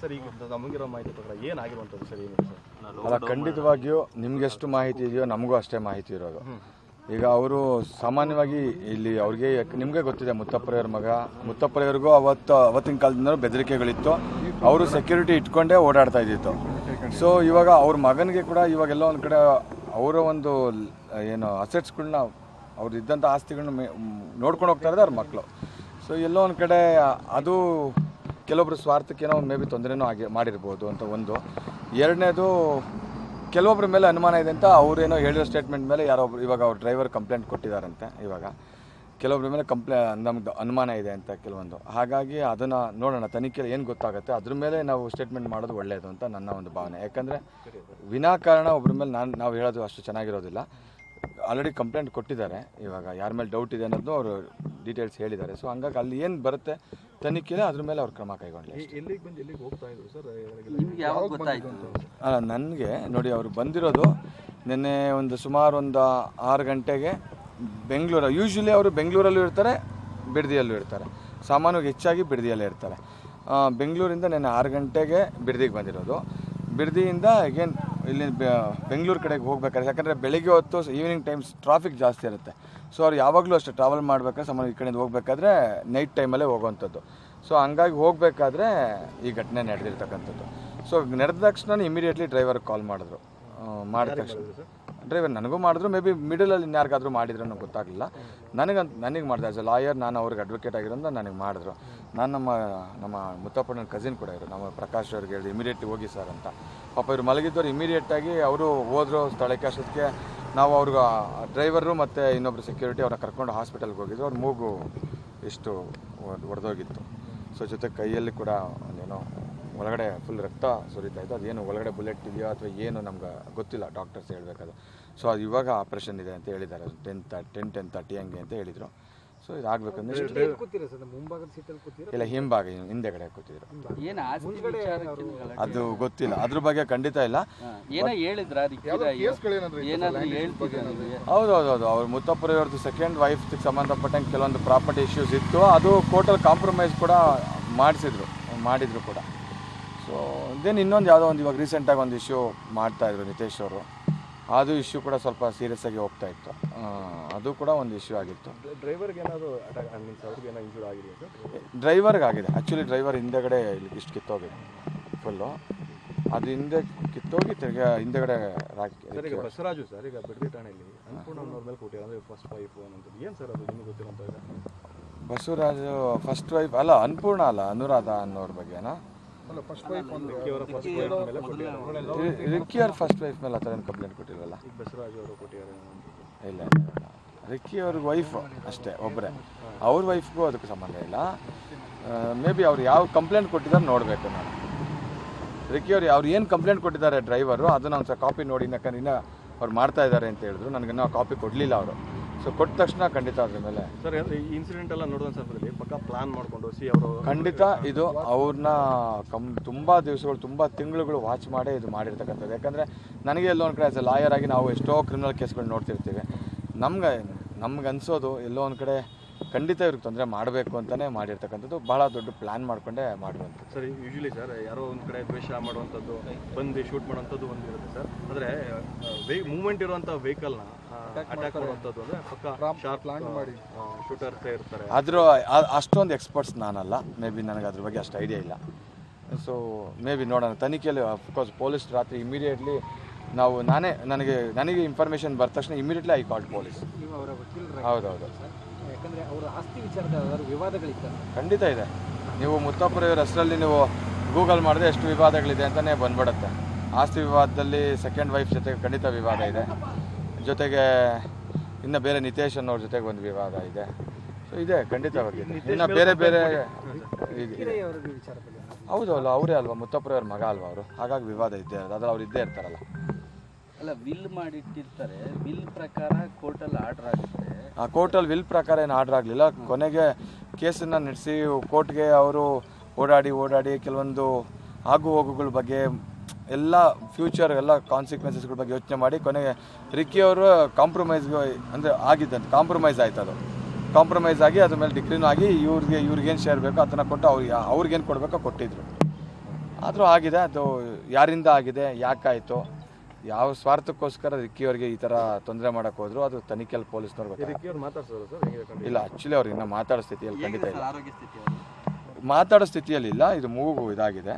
Sir ಈಗ ನಮಗಿರೋ ಮಾಹಿತಿ ಪ್ರಕಾರ ಏನಾಗಿರುವಂಥದ್ದು ಸರ್ ಅಲ್ಲ, ಖಂಡಿತವಾಗಿಯೂ ನಿಮ್ಗೆಷ್ಟು ಮಾಹಿತಿ ಇದೆಯೋ ನಮಗೂ ಅಷ್ಟೇ ಮಾಹಿತಿ ಇರೋದು. ಈಗ ಅವರು ಸಾಮಾನ್ಯವಾಗಿ ಇಲ್ಲಿ ಅವ್ರಿಗೆ ನಿಮಗೆ ಗೊತ್ತಿದೆ, ಮುತ್ತಪ್ಪರವ್ರಿಗೂ ಅವತ್ತಿನ ಕಾಲದಿಂದ ಬೆದರಿಕೆಗಳಿತ್ತು. ಅವರು ಸೆಕ್ಯೂರಿಟಿ ಇಟ್ಕೊಂಡೇ ಓಡಾಡ್ತಾ ಇದ್ದಿತ್ತು. ಸೊ ಇವಾಗ ಅವ್ರ ಮಗನಿಗೆ ಕೂಡ ಇವಾಗೆಲ್ಲ ಒಂದು ಕಡೆ ಅವರ ಒಂದು ಏನು ಅಸೆಟ್ಸ್ಗಳನ್ನ ಅವ್ರು ಇದ್ದಂಥ ಆಸ್ತಿಗಳನ್ನ ನೋಡ್ಕೊಂಡು ಹೋಗ್ತಾ ಇದ್ದಾರೆ ಅವ್ರ ಮಕ್ಕಳು. ಸೊ ಎಲ್ಲೋ ಒಂದು ಕಡೆ ಅದು ಕೆಲವೊಬ್ರು ಸ್ವಾರ್ಥಕ್ಕೇನೋ ಮೇ ಬಿ ತೊಂದರೆನೂ ಮಾಡಿರ್ಬೋದು ಅಂತ ಒಂದು. ಎರಡನೇದು, ಕೆಲವೊಬ್ಬರ ಮೇಲೆ ಅನುಮಾನ ಇದೆ ಅಂತ ಅವರೇನೋ ಹೇಳಿರೋ ಸ್ಟೇಟ್ಮೆಂಟ್ ಮೇಲೆ ಯಾರೊಬ್ರು ಇವಾಗ ಅವ್ರ ಡ್ರೈವರ್ ಕಂಪ್ಲೇಂಟ್ ಕೊಟ್ಟಿದ್ದಾರಂತೆ. ಇವಾಗ ಕೆಲವೊಬ್ಬರ ಮೇಲೆ ನಮ್ದು ಅನುಮಾನ ಇದೆ ಅಂತ ಕೆಲವೊಂದು. ಹಾಗಾಗಿ ಅದನ್ನು ನೋಡೋಣ, ತನಿಖೆಯಲ್ಲಿ ಏನು ಗೊತ್ತಾಗುತ್ತೆ ಅದ್ರ ಮೇಲೆ ನಾವು ಸ್ಟೇಟ್ಮೆಂಟ್ ಮಾಡೋದು ಒಳ್ಳೆಯದು ಅಂತ ನನ್ನ ಒಂದು ಭಾವನೆ. ಯಾಕಂದರೆ ವಿನಾಕಾರಣ ಒಬ್ಬರ ಮೇಲೆ ನಾವು ಹೇಳೋದು ಅಷ್ಟು ಚೆನ್ನಾಗಿರೋದಿಲ್ಲ. ಆಲ್ರೆಡಿ ಕಂಪ್ಲೇಂಟ್ ಕೊಟ್ಟಿದ್ದಾರೆ. ಇವಾಗ ಯಾರ ಮೇಲೆ ಡೌಟ್ ಇದೆ ಅನ್ನೋದು ಅವರು ಡೀಟೇಲ್ಸ್ ಹೇಳಿದ್ದಾರೆ. ಸೊ ಹಂಗಾಗಿ ಅಲ್ಲಿ ಏನು ಬರುತ್ತೆ ತನಿಖೆಯಲ್ಲಿ ಅದ್ರ ಮೇಲೆ ಅವ್ರು ಕ್ರಮ ಕೈಗೊಂಡ್ಲಿ. ಅಲ್ಲ, ನನಗೆ ನೋಡಿ, ಅವರು ಬಂದಿರೋದು ನಿನ್ನೆ ಸುಮಾರು ಒಂದು 6 ಗಂಟೆಗೆ ಬೆಂಗಳೂರು. ಯೂಶ್ವಲಿ ಅವರು ಬೆಂಗಳೂರಲ್ಲೂ ಇರ್ತಾರೆ, ಬಿಡದಿಯಲ್ಲೂ ಇರ್ತಾರೆ. ಸಾಮಾನ್ಯವಾಗಿ ಹೆಚ್ಚಾಗಿ ಬಿಡದಿಯಲ್ಲೇ ಇರ್ತಾರೆ. ಬೆಂಗಳೂರಿಂದ ನಿನ್ನೆ 6 ಗಂಟೆಗೆ ಬಿಡದಿಗೆ ಬಂದಿರೋದು. ಬಿಡದಿಯಿಂದ ಅಗೇನ್ ಇಲ್ಲಿ ಬೆಂಗಳೂರು ಕಡೆಗೆ ಹೋಗ್ಬೇಕಾದ್ರೆ, ಯಾಕಂದರೆ ಬೆಳಿಗ್ಗೆ ಹೊತ್ತು ಈವ್ನಿಂಗ್ ಟೈಮ್ಸ್ ಟ್ರಾಫಿಕ್ ಜಾಸ್ತಿ ಇರುತ್ತೆ. ಸೊ ಅವ್ರು ಯಾವಾಗಲೂ ಅಷ್ಟೇ ಟ್ರಾವೆಲ್ ಮಾಡಬೇಕಾದ್ರೆ ಸಾಮಾನ್ಯ ಈ ಕಡೆಯಿಂದ ಹೋಗಬೇಕಾದ್ರೆ ನೈಟ್ ಟೈಮಲ್ಲೇ ಹೋಗುವಂಥದ್ದು. ಸೊ ಹಂಗಾಗಿ ಹೋಗಬೇಕಾದ್ರೆ ಈ ಘಟನೆ ನಡೆದಿರ್ತಕ್ಕಂಥದ್ದು. ಸೊ ನಡೆದ ತಕ್ಷಣ ಇಮಿಡಿಯೇಟ್ಲಿ ಡ್ರೈವರ್ಗೆ ಕಾಲ್ ಮಾಡಿದ್ರು. ಮಾಡಿದ ತಕ್ಷಣ ಡ್ರೈವರ್ ನನಗೂ ಮಾಡಿದ್ರು, ಮೇ ಬಿ ಮಿಡಲಲ್ಲಿ ಇನ್ಯಾರಿಗಾದ್ರೂ ಮಾಡಿದ್ರು ಅನ್ನೋ ಗೊತ್ತಾಗಲಿಲ್ಲ. ನನಗೆ ಮಾಡಿದೆ. ಆ್ಯಸ್ ಎ ಲಾಯರ್ ನಾನು ಅವ್ರಿಗೆ ಅಡ್ವೊಕೇಟ್ ಆಗಿರೋದು ನನಗೆ ಮಾಡಿದ್ರು. ನಾನು ನಮ್ಮ ಮುತ್ತಪ್ಪನ ಕಸಿನ್ ಕೂಡ ಇವರು, ನಮ್ಮ ಪ್ರಕಾಶ್ ಅವ್ರಿಗೆ ಹೇಳಿದೆ ಇಮಿಡಿಯೇಟ್ಲಿ ಹೋಗಿ ಸರ್ ಅಂತ. ಪಾಪ ಇವರು ಮಲಗಿದ್ದವ್ರು ಇಮಿಡಿಯೇಟಾಗಿ ಅವರು ಹೋದ್ರು ಸ್ಥಳಕ್ಕೆ. ಅಷ್ಟೊತ್ತಿಗೆ ನಾವು ಅವ್ರಿಗೆ ಡ್ರೈವರು ಮತ್ತು ಇನ್ನೊಬ್ಬರು ಸೆಕ್ಯೂರಿಟಿ ಅವ್ರನ್ನ ಕರ್ಕೊಂಡು ಹಾಸ್ಪಿಟಲ್ಗೆ ಹೋಗಿದ್ರು. ಅವ್ರ ಮೂಗು ಇಷ್ಟು ಒಡೆದೋಗಿತ್ತು. ಸೊ ಜೊತೆ ಕೈಯಲ್ಲಿ ಕೂಡ ಒಂದೇನೋ ಒಳಗಡೆ ಫುಲ್ ರಕ್ತ ಸುರಿತಾ ಇತ್ತು. ಅದೇನು ಒಳಗಡೆ ಬುಲೆಟ್ ಇದೆಯೋ ಅಥವಾ ಏನು ನಮ್ಗೆ ಗೊತ್ತಿಲ್ಲ, ಡಾಕ್ಟರ್ಸ್ ಹೇಳಬೇಕಾದ್ರೆ. ಸೊ ಅದು ಇವಾಗ ಆಪ್ರೇಷನ್ ಇದೆ ಅಂತ ಹೇಳಿದ್ದಾರೆ. 10:30 ಹಂಗೆ ಅಂತ ಹೇಳಿದರು. ಸೊ ಇದಾಗಬೇಕಂದ್ರೆ ಇಲ್ಲ, ಹಿಂಭಾಗ ಹಿಂದೆಗಡೆ ಕೂತಿದ್ರು. ಅದು ಗೊತ್ತಿಲ್ಲ, ಅದ್ರ ಬಗ್ಗೆ ಖಂಡಿತ ಇಲ್ಲ. ಹೌದೌದು, ಅವ್ರು ಮುತ್ತಪ್ಪರವ್ರದ್ದು ಸೆಕೆಂಡ್ ವೈಫ್ಗೆ ಸಂಬಂಧಪಟ್ಟಂಗೆ ಕೆಲವೊಂದು ಪ್ರಾಪರ್ಟಿ ಇಶ್ಯೂಸ್ ಇತ್ತು. ಅದು ಕೋರ್ಟಲ್ಲಿ ಕಾಂಪ್ರಮೈಸ್ ಕೂಡ ಮಾಡಿದ್ರು ಕೂಡ. ಸೊ ದೆನ್ ಇನ್ನೊಂದು ಯಾವುದೋ ಒಂದು ಇವಾಗ ರೀಸೆಂಟಾಗಿ ಒಂದು ಇಶ್ಯೂ ಮಾಡ್ತಾಯಿದ್ರು ನಿತೇಶ್ ಅವರು. ಅದು ಇಶ್ಯೂ ಕೂಡ ಸ್ವಲ್ಪ ಸೀರಿಯಸ್ ಆಗಿ ಹೋಗ್ತಾ ಇತ್ತು. ಅದು ಕೂಡ ಒಂದು ಇಶ್ಯೂ ಆಗಿತ್ತು. ಡ್ರೈವರ್ಗೆ ಏನಾದರೂ ಅವ್ರಿಗೆ ಏನೋ ಇಂಜೂರ್ ಆಗಿದೆ? ಡ್ರೈವರ್ಗೆ ಆಗಿದೆ. ಆ್ಯಕ್ಚುಲಿ ಡ್ರೈವರ್ ಹಿಂದೆಗಡೆ ಇಲ್ಲಿ ಇಷ್ಟು ಕಿತ್ತೋಗಿದೆ ಫುಲ್ಲು. ಅದು ಹಿಂದೆ ಕಿತ್ತೋಗಿ ತಿರ್ಗಿ ಹಿಂದೆಗಡೆ ಸರ್. ಈಗ ಬಸವರಾಜು ಸರ್, ಈಗ ಬಿಡದಿ ಠಾಣೆಯಲ್ಲಿ ಅನ್ಪೂರ್ಣ ಅವ್ರ ಮೇಲೆ ಕೊಟ್ಟಿದ್ದಾರೆ, ಅಂದರೆ ಫಸ್ಟ್ ವೈಫು ಅನ್ನೋದು ಏನು ಸರ್? ಅದು ನಿಮಗೆ ಗೊತ್ತಿರೋಂಥ ಬಸವರಾಜು ಫಸ್ಟ್ ವೈಫ್ ಅಲ್ಲ, ಅನ್ಪೂರ್ಣ ಅಲ್ಲ, ಅನುರಾಧ ಅನ್ನೋರ ಬಗ್ಗೆನಾ? ರಿಕ್ಕಿ ಅವ್ರ ಫಸ್ಟ್ ವೈಫ್ ಮೇಲೆ ಆ ಥರ ಏನು ಕಂಪ್ಲೇಂಟ್ ಕೊಟ್ಟಿಲ್ವಲ್ಲ? ಬಸವರಾಜು ಅವರು ಕೊಟ್ಟಿದ್ದಾರೆ. ಇಲ್ಲ, ರಿಕ್ಕಿ ಅವ್ರಿಗೆ ವೈಫ್ ಅಷ್ಟೇ ಒಬ್ಬರೇ. ಅವ್ರ ವೈಫ್ಗೂ ಅದಕ್ಕೆ ಸಂಬಂಧ ಇಲ್ಲ. ಮೇ ಬಿ ಅವ್ರು ಯಾವ ಕಂಪ್ಲೇಂಟ್ ಕೊಟ್ಟಿದ್ದಾರೆ ನೋಡಬೇಕು ನಾನು. ರಿಕ್ಕಿ ಅವ್ರು ಏನು ಕಂಪ್ಲೇಂಟ್ ಕೊಟ್ಟಿದ್ದಾರೆ ಡ್ರೈವರು, ಅದನ್ನು ಒಂದು ಕಾಪಿ ನೋಡಿ. ಯಾಕಂದ್ರೆ ಇನ್ನೂ ಅವ್ರು ಮಾಡ್ತಾ ಇದ್ದಾರೆ ಅಂತ ಹೇಳಿದ್ರು. ನನಗಿನ್ನೂ ಕಾಪಿ ಕೊಡಲಿಲ್ಲ ಅವರು. ಸೊ ಕೊಟ್ಟ ತಕ್ಷಣ ಖಂಡಿತ ಅದ್ರ ಮೇಲೆ ಸರ್ ಈ ಇನ್ಸಿಡೆಂಟ್ ಎಲ್ಲ ನೋಡಿದ ಸಂದರ್ಭದಲ್ಲಿ ಪಕ್ಕ ಪ್ಲಾನ್ ಮಾಡಿಕೊಂಡು ಅವರು ಖಂಡಿತ ಇದು ಅವ್ರನ್ನ ತುಂಬ ದಿವಸಗಳು, ತುಂಬ ತಿಂಗಳುಗಳು ವಾಚ್ ಮಾಡೇ ಇದು ಮಾಡಿರ್ತಕ್ಕಂಥದ್ದು. ಯಾಕಂದರೆ ನನಗೆ ಎಲ್ಲೋ ಒಂದು ಕಡೆ ಆ್ಯಸ್ ಎ ಲಾಯರ್ ಆಗಿ ನಾವು ಎಷ್ಟೋ ಕ್ರಿಮಿನಲ್ ಕೇಸ್ಗಳು ನೋಡ್ತಿರ್ತೀವಿ. ನಮ್ಗೆ ಅನಿಸೋದು ಎಲ್ಲೋ ಒಂದು ಕಡೆ ಖಂಡಿತ ಇವ್ರಿಗೆ ತೊಂದರೆ ಮಾಡಬೇಕು ಅಂತಲೇ ಮಾಡಿರ್ತಕ್ಕಂಥದ್ದು. ಭಾಳ ದೊಡ್ಡ ಪ್ಲ್ಯಾನ್ ಮಾಡಿಕೊಂಡೇ ಮಾಡುವಂಥದ್ದು. ಸರ್ ಯೂಶ್ವಲಿ ಸರ್ ಯಾರೋ ಒಂದು ಕಡೆ ದ್ವೇಷ ಮಾಡುವಂಥದ್ದು, ಬಂದು ಶೂಟ್ ಮಾಡುವಂಥದ್ದು ಒಂದು ಇರುತ್ತೆ ಸರ್. ಅಂದರೆ ಮೂವ್ಮೆಂಟ್ ಇರುವಂಥ ವೆಹಿಕಲ್ನ ಅಟ್ಯಾಕ್ ಮಾಡುವಂಥದ್ದು ಅಂದರೆ ಪಕ್ಕ ಶಾರ್ಪ್ ಪ್ಲಾನ್ ಮಾಡಿ ಶೂಟರ್ಸ್ ಇರ್ತಾರೆ. ಅಷ್ಟೊಂದು ಎಕ್ಸ್ಪರ್ಟ್ಸ್ ನಾನಲ್ಲ. ಮೇ ಬಿ ನನಗೆ ಅದ್ರ ಬಗ್ಗೆ ಅಷ್ಟು ಐಡಿಯಾ ಇಲ್ಲ. ಸೊ ಮೇ ಬಿ ನೋಡೋಣ ತನಿಖೆಯಲ್ಲಿ. ಅಫ್ಕೋರ್ಸ್ ಪೊಲೀಸ್ ರಾತ್ರಿ ಇಮಿಡಿಯೇಟ್ಲಿ ನನಗೆ ಇನ್ಫಾರ್ಮೇಷನ್ ಬಂದ ತಕ್ಷಣ ಇಮಿಡಿಯೇಟ್ಲಿ ಐ ಕಾಲ್ಡ್ ಪೊಲೀಸ್. ಹೌದೌದು, ಯಾಕಂದರೆ ಅವರ ಆಸ್ತಿ ವಿಚಾರದ ವಿವಾದಗಳಿತ್ತು. ಖಂಡಿತ ಇದೆ. ನೀವು ಮುತ್ತಪ್ಪರವ್ರ ಹೆಸರಲ್ಲಿ ನೀವು ಗೂಗಲ್ ಮಾಡಿದ್ರೆ ಎಷ್ಟು ವಿವಾದಗಳಿದೆ ಅಂತಲೇ ಬಂದ್ಬಿಡುತ್ತೆ. ಆಸ್ತಿ ವಿವಾದದಲ್ಲಿ ಸೆಕೆಂಡ್ ವೈಫ್ ಜೊತೆಗೆ ಖಂಡಿತ ವಿವಾದ ಇದೆ. ಜೊತೆಗೆ ಇನ್ನು ಬೇರೆ ನಿತೇಶ್ ಅನ್ನೋರ ಜೊತೆಗೆ ಒಂದು ವಿವಾದ ಇದೆ. ಸೊ ಇದೆ ಖಂಡಿತವಾಗಿ. ಇನ್ನು ಬೇರೆ ಹೌದಲ್ಲ, ಅವರೇ ಅಲ್ವಾ ಮುತ್ತಪ್ಪರವ್ರ ಮಗ ಅಲ್ವಾ ಅವರು. ಹಾಗಾಗಿ ವಿವಾದ ಇದ್ದೇ ಇರೋದು. ಅದ್ರಲ್ಲಿ ಅವ್ರು ಇದ್ದೇ ಇರ್ತಾರಲ್ಲ. ಅಲ್ಲ, ವಿಲ್ ಮಾಡಿಟ್ಟಿರ್ತಾರೆ. ವಿಲ್ ಪ್ರಕಾರ ಕೋರ್ಟಲ್ಲಿ ಆರ್ಡರ್ ಆಗುತ್ತೆ. ಆ ಕೋರ್ಟಲ್ಲಿ ವಿಲ್ ಪ್ರಕಾರ ಏನು ಆರ್ಡರ್ ಆಗಲಿಲ್ಲ. ಕೊನೆಗೆ ಕೇಸನ್ನು ನಡೆಸಿ ಕೋರ್ಟ್ಗೆ ಅವರು ಓಡಾಡಿ ಕೆಲವೊಂದು ಆಗು ಹೋಗುಗಳ ಬಗ್ಗೆ ಎಲ್ಲ ಫ್ಯೂಚರ್ ಎಲ್ಲ ಕಾನ್ಸಿಕ್ವೆನ್ಸಸ್ಗಳ ಬಗ್ಗೆ ಯೋಚನೆ ಮಾಡಿ ಕೊನೆಗೆ ರಿಕ್ಕಿ ಅವರು ಕಾಂಪ್ರಮೈಸ್ಗೆ ಅಂದರೆ ಆಗಿದ್ದಂತೆ ಕಾಂಪ್ರಮೈಸ್ ಆಯ್ತು. ಅದು ಕಾಂಪ್ರಮೈಸ್ ಆಗಿ ಅದ್ರ ಮೇಲೆ ಡಿಗ್ರಿನೂ ಆಗಿ ಇವ್ರಿಗೇನು ಶೇರ್ ಬೇಕೋ ಅದನ್ನು ಕೊಟ್ಟು ಅವ್ರಿಗೇನು ಕೊಡಬೇಕೋ ಕೊಟ್ಟಿದ್ರು. ಆದರೂ ಆಗಿದೆ. ಅದು ಯಾರಿಂದ ಆಗಿದೆ, ಯಾಕಾಯಿತು, ಯಾವ ಸ್ವಾರ್ಥಕ್ಕೋಸ್ಕರ ರಿಕ್ಕಿಯವರಿಗೆ ಈ ಥರ ತೊಂದರೆ ಮಾಡೋಕೆ ಹೋದ್ರು, ಅದು ತನಿಖೆಯಲ್ಲಿ ಪೊಲೀಸ್ನವ್ರು ಗೊತ್ತಾಗ ಮಾತಾಡ್ಸೋದು ಸರ್ ಇಲ್ಲ. ಆ್ಯಕ್ಚುಲಿ ಅವ್ರು ಇನ್ನೂ ಮಾತಾಡೋ ಸ್ಥಿತಿಯಲ್ಲಿ ಖಂಡಿತ ಇಲ್ಲ, ಆರೋಗ್ಯ ಸ್ಥಿತಿ ಮಾತಾಡೋ ಸ್ಥಿತಿಯಲ್ಲಿ ಇಲ್ಲ. ಇದು ಮೂಗು ಇದಾಗಿದೆ.